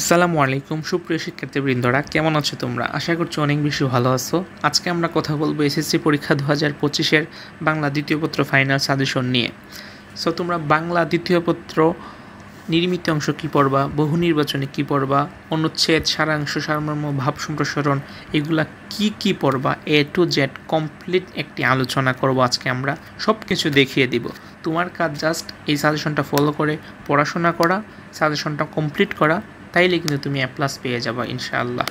আসসালামু আলাইকুম সুপ্রিয় শিক্ষার্থীবৃন্দরা, কেমন আছো তোমরা? আশা করছি অনেক বেশি ভালো আছো। আজকে আমরা কথা বলবো এসএসসি পরীক্ষা 2025-এর বাংলা দ্বিতীয় পত্র ফাইনাল সাজেশন নিয়ে। সো তোমরা বাংলা দ্বিতীয় পত্র নির্মিত অংশ কী পড়বা, বহু নির্বাচনে কী পড়বা, অনুচ্ছেদ, সারাংশ, সারমর্ম, ভাব সম্প্রসারণ, এগুলা কি পড়বা, A to Z কমপ্লিট একটি আলোচনা করব আজকে। আমরা সব কিছু দেখিয়ে দিব। তোমার কাজ জাস্ট এই সাজেশনটা ফলো করে পড়াশোনা করা, সাজেশনটা কমপ্লিট করা, তাইলে কিন্তু তুমি A+ পেয়ে যাবা ইনশাআল্লাহ।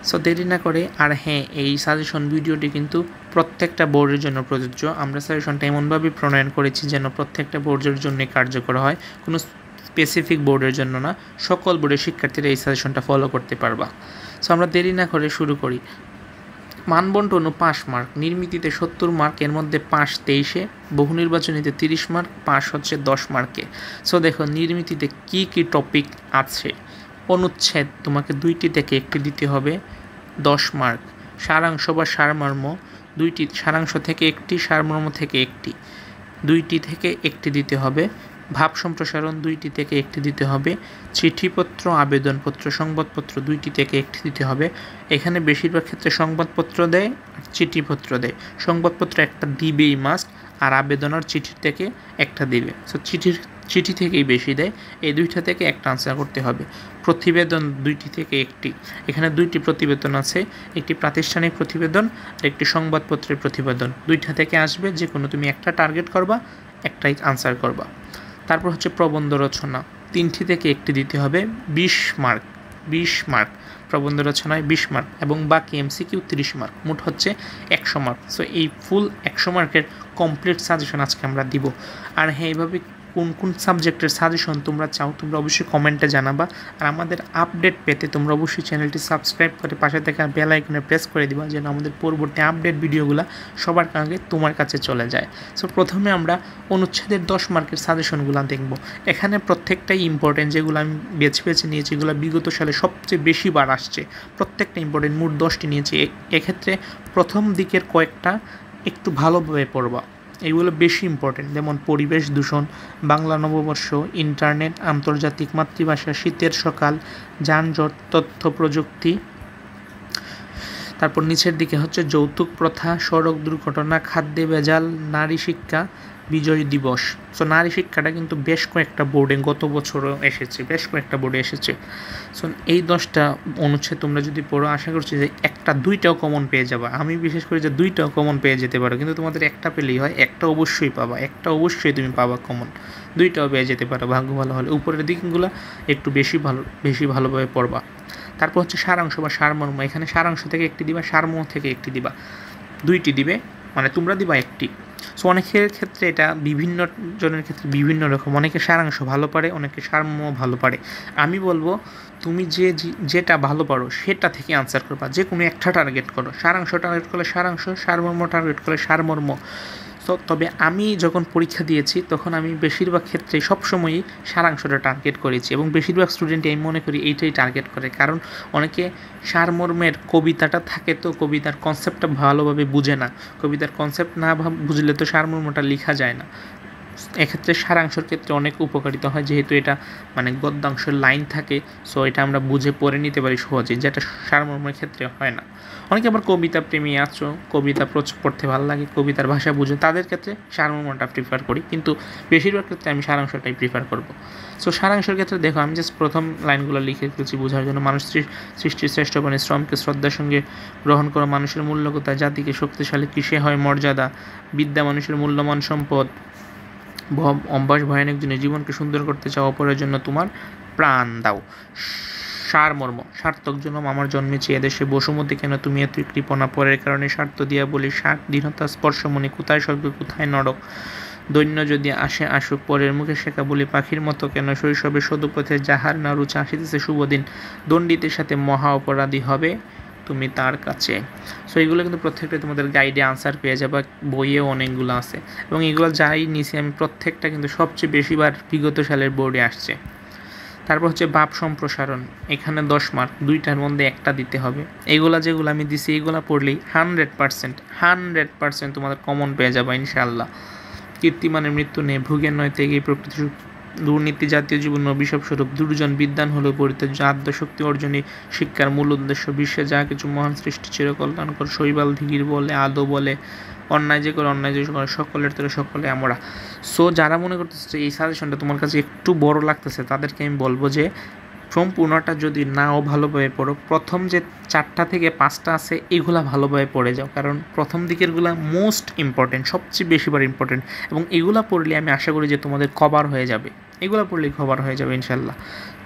সো দেরি না করে, আর হ্যাঁ, এই সাজেশন ভিডিওটি কিন্তু প্রত্যেকটা বোর্ডের জন্য প্রযোজ্য। আমরা সাজেশনটা এমনভাবে প্রণয়ন করেছি যেন প্রত্যেকটা বোর্ডের জন্য কার্যকর হয়, কোনো স্পেসিফিক বোর্ডের জন্য না। সকল বোর্ডের শিক্ষার্থীরা এই সাজেশনটা ফলো করতে পারবা। সো আমরা দেরি না করে শুরু করি। মানবন্টন ও পাস মার্ক। নির্মিতিতে 70 মার্ক, এর মধ্যে পাস 23-এ, বহু নির্বাচনীতে 30 মার্ক, পাস হচ্ছে 10 মার্কে। সো দেখো নির্মিতিতে কি টপিক আছে। অনুচ্ছেদ তোমাকে 2টি থেকে 1টি দিতে হবে, 10 মার্ক। সারাংশ বা সারমর্ম 2টি, সারাংশ থেকে 1টি, সারমর্ম থেকে 1টি, 2টি থেকে 1টি দিতে হবে। ভাব সম্প্রসারণ 2টি থেকে 1টি দিতে হবে। চিঠিপত্র, আবেদনপত্র, সংবাদপত্র 2টি থেকে 1টি দিতে হবে। এখানে বেশিরভাগ ক্ষেত্রে সংবাদপত্র দেয় আর চিঠিপত্র দেয়। সংবাদপত্র একটা দিবেই মাস্ট, আর আবেদন আর চিঠির থেকে একটা দিবে। সো চিঠি থেকেই বেশি দেয়। এই 2টা থেকে একটা আনসার করতে হবে। প্রতিবেদন 2টি থেকে 1টি। এখানে 2টি প্রতিবেদন আছে, একটি প্রাতিষ্ঠানিক প্রতিবেদন আর একটি সংবাদপত্রের প্রতিবেদন। 2টা থেকে আসবে, যে কোনো তুমি একটা টার্গেট করবা, একটাই আনসার করবা। তারপর হচ্ছে প্রবন্ধ রচনা, 3টি থেকে 1টি দিতে হবে, 20 মার্ক। 20 মার্ক প্রবন্ধ রচনায় 20 মার্ক, এবং বাকি MCQ 30 মার্ক, মোট হচ্ছে 100 মার্ক। সো এই ফুল 100 মার্কের কমপ্লিট সাজেশন আজকে আমরা দিব। আর হ্যাঁ, এইভাবে কোন সাবজেক্টের সাজেশন তোমরা চাও তোমরা অবশ্যই কমেন্টে জানাবা। আর আমাদের আপডেট পেতে তোমরা অবশ্যই চ্যানেলটি সাবস্ক্রাইব করে পাশে থাকা বেল আইকনে প্রেস করে দিবা, যেন আমাদের পরবর্তী আপডেট ভিডিওগুলো সবার আগে তোমার কাছে চলে যায়। সো প্রথমে আমরা অনুচ্ছেদের 10 মার্কের সাজেশনগুলো দেখব। এখানে প্রত্যেকটাই ইম্পর্টেন্ট, যেগুলো আমি বেছে নিয়েছি, এগুলো বিগত সালে সবচেয়ে বেশি বার আসছে। প্রত্যেকটা ইম্পর্টেন্ট, মোট 10টি নিয়েছি। এক্ষেত্রে প্রথম দিকের কয়েকটা একটু ভালোভাবে পড়বা, এগুলো বেশি ইম্পর্টেন্ট। যেমন পরিবেশ দূষণ, বাংলা নববর্ষ, ইন্টারনেট, আন্তর্জাতিক মাতৃভাষা, শীতের সকাল, যানজট, তথ্য প্রযুক্তি। তারপর নিচের দিকে হচ্ছে যৌতুক প্রথা, সড়ক দুর্ঘটনা, খাদ্যে ভেজাল, নারী শিক্ষা, বিজয় দিবস। সো নারী শিক্ষাটা কিন্তু বেশ কয়েকটা বোর্ডে গত বছরও এসেছে, বেশ কয়েকটা বোর্ডে এসেছে। সো এই 10টা অনুচ্ছেদ তোমরা যদি পড়ো, আশা করছি যে 1-2টাও কমন পেয়ে যাবে। আমি বিশেষ করে যে 2টাও কমন পেয়ে যেতে পারো, কিন্তু তোমাদের একটা পেলেই হয়, একটা অবশ্যই পাবা, একটা অবশ্যই তুমি পাবা কমন। 2টাও পেয়ে যেতে পারো ভাগ্য ভালো হলে। উপরের দিকগুলো একটু বেশি ভালোভাবে পড়বা। তারপর হচ্ছে সারাংশ বা সারমর্ম। এখানে সারাংশ থেকে 1টি দিবা, সারমর্ম থেকে 1টি দিবা, 2টি দিবে, মানে তোমরা দিবা 1টি। সো অনেকের ক্ষেত্রে এটা বিভিন্ন জনের ক্ষেত্রে বিভিন্ন রকম, অনেকে সারাংশ ভালো পারে, অনেকে সারমর্ম ভালো পারে। আমি বলবো তুমি যেটা ভালো পারো সেটা থেকে আনসার করবা, যে কোনো একটা টার্গেট করো। সারাংশ টার্গেট করলে সারাংশ, সারমর্ম টার্গেট করলে সারমর্ম। সো তবে আমি যখন পরীক্ষা দিয়েছি তখন আমি বেশিরভাগ ক্ষেত্রে সবসময়ই সারাংশটা টার্গেট করেছি, এবং বেশিরভাগ স্টুডেন্টই আমি মনে করি এইটাই টার্গেট করে। কারণ অনেকে সারমর্মের কবিতাটা থাকে, তো কবিতার কনসেপ্টটা ভালোভাবে বুঝে না। কবিতার কনসেপ্ট না বুঝলে তো সারমর্মটা লেখা যায় না। এক্ষেত্রে সারাংশের ক্ষেত্রে অনেক উপকারিতা হয়, যেহেতু এটা মানে গদ্যাংশের লাইন থাকে। সো এটা আমরা বুঝে পড়ে নিতে পারি সহজে, যেটা সারমর্মের ক্ষেত্রে হয় না। অনেকে আবার কবিতা প্রেমী আছো, কবিতা পড়তে ভালো লাগে, কবিতার ভাষা বুঝে, তাদের ক্ষেত্রে সারমর্মটা প্রিফার করি, কিন্তু বেশিরভাগ ক্ষেত্রে আমি সারাংশটাই প্রিফার করব। সো সারাংশের ক্ষেত্রে দেখো, আমি জাস্ট প্রথম লাইনগুলো লিখে ফেলছি বোঝার জন্য। মানুষ সৃষ্টির শ্রেষ্ঠ প্রাণী, শ্রমকে শ্রদ্ধার সঙ্গে গ্রহণ করো, মানুষের মূল্যকতা, জাতিকে শক্তিশালী, কিসে হয় মর্যাদা, বিদ্যা মানুষের মূল্যবান সম্পদ, অভ্যাস ভয়ানক জিনিস, জীবনকে সুন্দর করতে চাও, অপরের জন্য তোমার প্রাণ দাও। সারমর্ম, সার্থক জন্ম আমার জন্মেছি এদেশে, বসুমতী কেন তুমি এত কৃপণা, পরের কারণে স্বার্থ দিয়া বলি, সাত দীনতা স্পর্শমণি, কোথায় স্বর্গ কোথায় নরক, দৈন্য যদি আসে আসুক, পরের মুখে শেখা বলি, পাখির মতো কেন শৈশবে সদুপথে যাহার না রুচা, আসিতেছে শুভদিন, দণ্ডিতের সাথে মহা অপরাধী হবে তুমি তার কাছে। সো এইগুলো কিন্তু প্রত্যেকটা তোমাদের গাইডে আনসার পেয়ে যাবে, বইয়েও অনেকগুলো আছে, এবং এগুলো যাই নিছি আমি প্রত্যেকটা কিন্তু সবচেয়ে বেশিবার বিগত সালের বোর্ডে আসছে। তারপর হচ্ছে ভাব সম্প্রসারণ, এখানে 10 মার্ক, 2টার মধ্যে একটা দিতে হবে। যেগুলো আমি দিছি এইগুলো পড়লেই 100% তোমাদের কমন পেয়ে যাবে ইনশাআল্লাহ। কীর্তিমানের মৃত্যু নেই, ভুগের নয় তেগে প্রকৃতি দুর্নীতি জাতীয় জীবন অভিশাপ স্বরূপ, দুর্জন বিদ্বান হলেও পরিত্যাজ্য, আদ্যশক্তি অর্জনই শিক্ষার মূল উদ্দেশ্য, বিশ্বে যা কিছু মহান সৃষ্টি চিরকল্যাণকর, শৈবাল ধীর বলে আদো বলে, অন্যায় যে করে অন্যায় যে করে, সকলের তোরে সকলে আমরা। সো যারা মনে করতেছে এই সাজেশনটা তোমার কাছে একটু বড় লাগতেছে, তাদেরকে আমি বলবো যে সম্পূর্ণটা যদি নাও ভালোভাবে পড়ো, প্রথম যে 4টা থেকে 5টা আছে এগুলা ভালোভাবে পড়ে যাও, কারণ প্রথম দিকেরগুলা মোস্ট ইম্পর্টেন্ট, সবচেয়ে বেশিবার ইম্পর্টেন্ট, এবং এগুলা পড়লে আমি আশা করি যে তোমাদের কভার হয়ে যাবে, এগুলা পড়লেই কভার হয়ে যাবে ইনশাল্লাহ।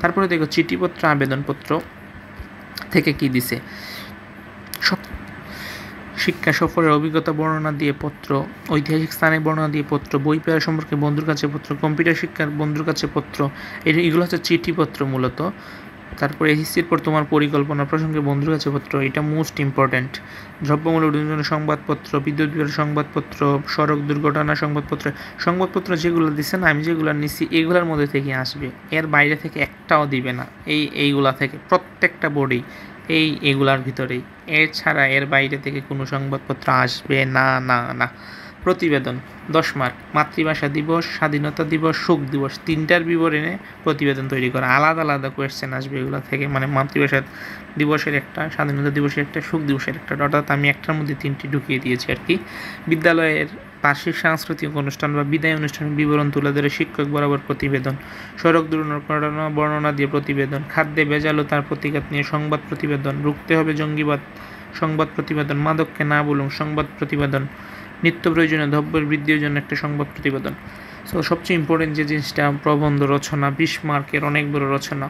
তারপরে দেখো চিঠিপত্র আবেদনপত্র থেকে কি দিছে, সব শিক্ষা সফরের অভিজ্ঞতা বর্ণনা দিয়ে পত্র, ঐতিহাসিক স্থানে বর্ণনা দিয়ে পত্র, বই পড়া সম্পর্কে বন্ধুর কাছে পত্র, কম্পিউটার শিক্ষার বন্ধুর কাছে পত্র, এগুলো হচ্ছে চিঠিপত্র মূলত। তারপরে এসএসসির পর তোমার পরিকল্পনা প্রসঙ্গে বন্ধুর কাছে পত্র, এটা মোস্ট ইম্পর্ট্যান্ট। দ্রব্যমূল্য উন্নয়নের সংবাদপত্র, বিদ্যুৎ বিলের সংবাদপত্র, সড়ক দুর্ঘটনা সংবাদপত্র যেগুলো দিচ্ছে না, আমি যেগুলো নিচ্ছি এগুলোর মধ্যে থেকে আসবে, এর বাইরে থেকে একটাও দিবে না, এইগুলা থেকে প্রত্যেকটা বোর্ডেই এগুলার ভিতরেই, এছাড়া এর বাইরে থেকে কোনো সংবাদপত্র আসবে না না না। প্রতিবেদন 10 মার্ক, মাতৃভাষা দিবস, স্বাধীনতা দিবস, শোক দিবস, 3টার বিবরণে প্রতিবেদন তৈরি করা, আলাদা আলাদা কোয়েশ্চেন আসবে এগুলো থেকে, মানে মাতৃভাষা দিবসের একটা, স্বাধীনতা দিবসের একটা, শোক দিবসের একটা, অর্থাৎ আমি একটার মধ্যে 3টি ঢুকিয়ে দিয়েছি আর কি। বিদ্যালয়ের বার্ষিক সাংস্কৃতিক অনুষ্ঠান বা বিদায় অনুষ্ঠানের বিবরণ তুলে ধরে শিক্ষক বরাবর প্রতিবেদন, সড়ক দুর্ঘটনা বর্ণনা দিয়ে প্রতিবেদন, খাদ্যে ভেজাল ও তার প্রতিঘাত নিয়ে সংবাদ প্রতিবেদন, রুখতে হবে জঙ্গিবাদ সংবাদ প্রতিবেদন, মাদককে না বলুন সংবাদ প্রতিবেদন, নিত্য প্রয়োজনীয় দ্রব্যের বৃদ্ধির জন্য একটা সংবাদ প্রতিবেদন। সো সবচেয়ে ইম্পর্টেন্ট যে জিনিসটা, প্রবন্ধ রচনা, 20 মার্কের অনেক বড় রচনা।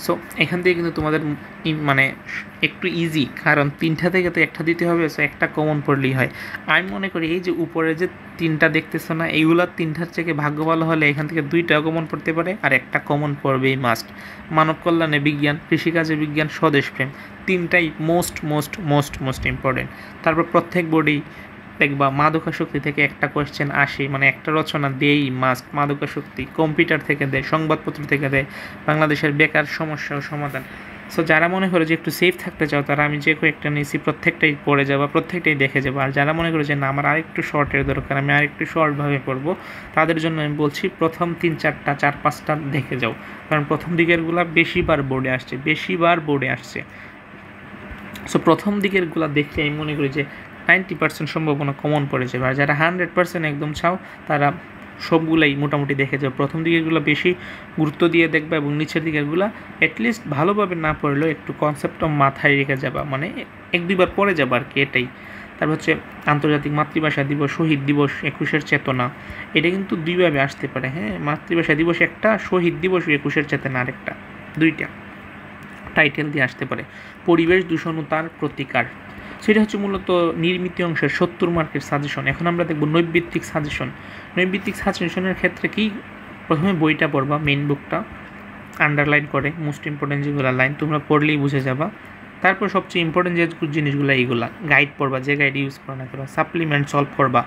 সো এখান থেকে কিন্তু তোমাদের মানে একটু ইজি, কারণ 3টা থেকে তো একটা দিতে হবে, সো একটা কমন পড়লেই হয়। আমি মনে করি এই যে উপরে যে 3টা দেখতেছো না, এইগুলার 3টার থেকে ভাগ্য ভালো হলে এখান থেকে 2টা কমন পড়তে পারে, আর একটা কমন পড়বেই মাস্ট। মানব কল্যাণে বিজ্ঞান, কৃষিকাজে বিজ্ঞান, স্বদেশপ্রেম, 3টাই most most most most important. তারপর প্রত্যেক বোর্ডেই দেখবা মাদকাসক্তি থেকে একটা কোয়েশ্চেন আসে, মানে একটা রচনা দেই মাস্ট, মাদকাসক্তি, কম্পিউটার থেকে দেয়, সংবাদপত্র থেকে দেয়, বাংলাদেশের বেকার সমস্যা ও সমাধান। সো যারা মনে করে যে একটু সেফ থাকতে চাও, তারা আমি যে কয়েকটা নিয়েছি প্রত্যেকটাই পড়ে যাবো, প্রত্যেকটাই দেখে যাবো। আর যারা মনে করে যে না আমার আরেকটু শর্টের দরকার, আমি আরেকটু শর্টভাবে পড়বো, তাদের জন্য আমি বলছি প্রথম 3-4টা 4-5টা দেখে যাও, কারণ প্রথম দিকেরগুলো বেশিবার বোর্ডে আসছে। সো প্রথম দিকেরগুলো দেখলে আমি মনে করি যে 90% সম্ভাবনা কমন পড়ে যাবে। আর যারা 100% একদম চাও, তারা সবগুলাই মোটামুটি দেখে যাবে। প্রথম দিকেরগুলো বেশি গুরুত্ব দিয়ে দেখবে, এবং নিচের দিকেরগুলো অ্যাটলিস্ট ভালোভাবে না পড়লেও একটু কনসেপ্টটা মাথায় রেখে যাবা, মানে 1-2বার পড়ে যাবা আর কি, এটাই। তারপর হচ্ছে আন্তর্জাতিক মাতৃভাষা দিবস, শহীদ দিবস, 21-এর চেতনা, এটা কিন্তু 2ভাবে আসতে পারে। হ্যাঁ, মাতৃভাষা দিবস একটা, শহীদ দিবস 21-এর চেতনা আরেকটা, 2টা টাইটেল দিয়ে আসতে পারে। পরিবেশ দূষণ ও তার প্রতিকার, সেটা হচ্ছে মূলত নির্মিত অংশের 70 মার্কের সাজেশন। এখন আমরা দেখব নৈর্ব্যক্তিক সাজেশন। নৈর্ব্যক্তিক সাজেশনের ক্ষেত্রে কি, প্রথমে বইটা পড়বা, মেইন বুকটা আন্ডারলাইন করে, মোস্ট ইম্পর্টেন্ট যেগুলো লাইন তোমরা পড়লেই বুঝে যাবা। তারপর সবচেয়ে ইম্পর্টেন্ট যে জিনিসগুলো এইগুলা, গাইড পড়বা, যে গাইড ইউজ করো না করো, সাপ্লিমেন্ট সলভ করবা,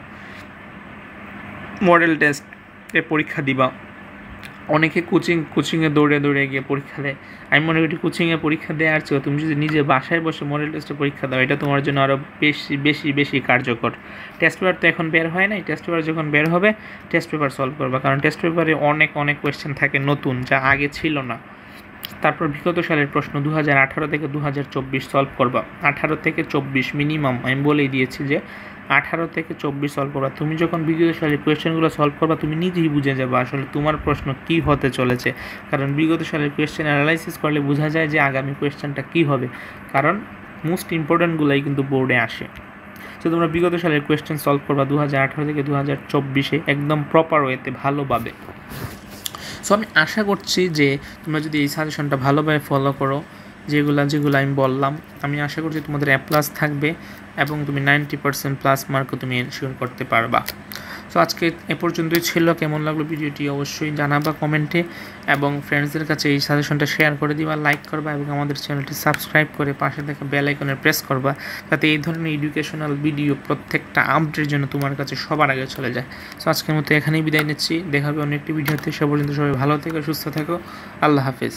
মডেল টেস্টে পরীক্ষা দিবা। অনেকে কোচিংয়ে দৌড়ে গিয়ে পরীক্ষা দেয়। আমি মনে করি কোচিংয়ে পরীক্ষা দেওয়ার চেয়ে তুমি যদি নিজে বাসায় বসে মডেল টেস্টে পরীক্ষা দাও, এটা তোমার জন্য আরও বেশি কার্যকর। টেস্ট পেপার তো এখন বের হয় নাই, টেস্ট পেপার যখন বের হবে টেস্ট পেপার সলভ করবা, কারণ টেস্ট পেপারে অনেক কোয়েশ্চেন থাকে নতুন, যা আগে ছিল না। তারপর বিগত সালের প্রশ্ন 2018 থেকে 2024 সলভ করবা, 18 থেকে 24 মিনিমাম, আমি বলেই দিয়েছি যে 18 থেকে 24 সলভ করবা। তুমি যখন বিগত সালের কোয়েশ্চেনগুলো সলভ করবা, তুমি নিজেই বুঝে যাবে আসলে তোমার প্রশ্ন কী হতে চলেছে, কারণ বিগত সালের কোয়েশ্চেন অ্যানালাইসিস করলে বোঝা যায় যে আগামী কোয়েশ্চেনটা কী হবে, কারণ মোস্ট ইম্পর্ট্যান্টগুলোই কিন্তু বোর্ডে আসে। তো তোমরা বিগত সালের কোয়েশ্চেন সলভ করবা 2018 থেকে 2024 একদম প্রপার ওয়েতে, ভালোভাবে। সো আমি আশা করছি যে তোমরা যদি এই সাজেশনটা ভালোভাবে ফলো করো, যেগুলো আমি বললাম, আমি আশা করছি তোমাদের A+ থাকবে, এবং তুমি 90%+ মার্কও তুমি এনশিওর করতে পারবা। সো আজকে এ পর্যন্তই ছিল। কেমন লাগলো ভিডিওটি অবশ্যই জানাবা কমেন্টে, এবং ফ্রেন্ডসদের কাছে এই সাজেশনটা শেয়ার করে দিবা, লাইক করবা, এবং আমাদের চ্যানেলটি সাবস্ক্রাইব করে পাশে থাকা বেল আইকনে প্রেস করবা, যাতে এই ধরনের এডুকেশনাল ভিডিও প্রত্যেকটা আপডেটের জন্য তোমার কাছে সবার আগে চলে যায়। সো আজকের মতো এখানেই বিদায় নিচ্ছি, দেখা হবে অন্য একটি ভিডিওতে। সে পর্যন্ত সবাই ভালো থেকো, সুস্থ থেকো, আল্লাহ হাফেজ।